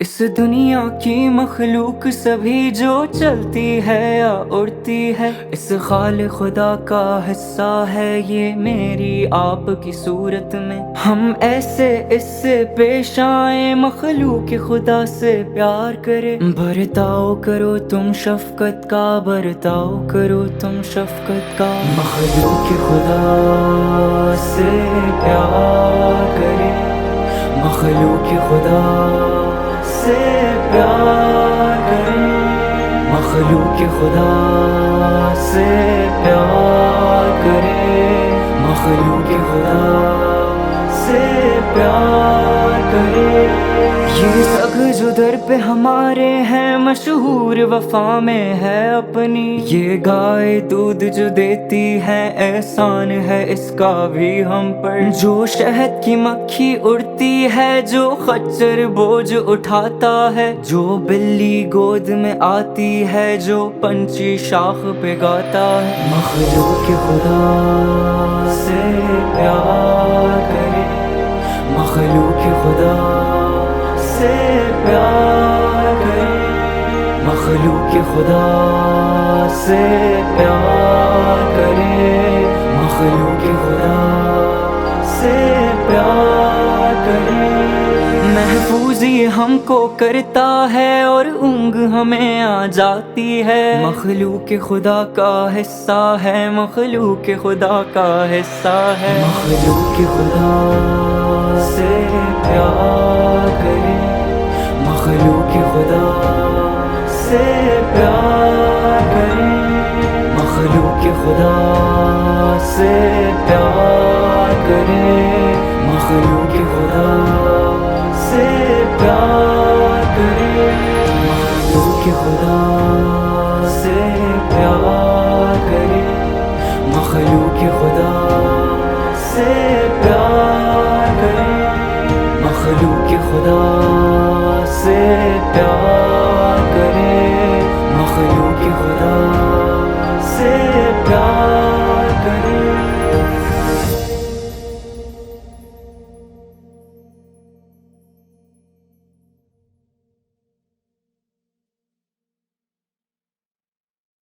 اس دنیا کی مخلوق سبھی جو چلتی ہے یا اڑتی ہے، اس خالق خدا کا حصہ ہے یہ میری آپ کی صورت میں۔ ہم ایسے اس سے پیش آئیں مخلوق خدا سے پیار کرے، برتاؤ کرو تم شفقت کا، برتاؤ کرو تم شفقت کا۔ مخلوق خدا سے پیار کرے، مخلوق خدا سے پیار کریں، مخلوق خدا سے پیار کریں، مخلوق خدا سے پیار کریں۔ یہ سگ جو در پہ ہمارے ہیں مشہور وفا میں ہے اپنی، یہ گائے دودھ جو دیتی ہے احسان ہے اس کا بھی ہم پر۔ جو شہد کی مکھی اڑتی ہے، جو خچر بوجھ اٹھاتا ہے، جو بلی گود میں آتی ہے، جو پنچھی شاخ پہ گاتا ہے۔ مخلوق خدا سے پیار کرے، مخلوق خدا سے پیار کریں، مخلوق خدا سے پیار کریں، مخلوق خدا سے پیار کریں۔ محفوظی ہم کو کرتا ہے اور اونگ ہمیں آ جاتی ہے، مخلوق خدا کا حصہ ہے، مخلوق خدا کا حصہ ہے۔ مخلوق خدا سے پیار کریں، مخلوق خدا سے پیار کریں، مخلوق خدا سے پیار کریں، مخلوق خدا سے پیار کریں، مخلوق خدا سے پیار کریں، مخلوق خدا سے پیار کریں، مخلوق خدا سے پیار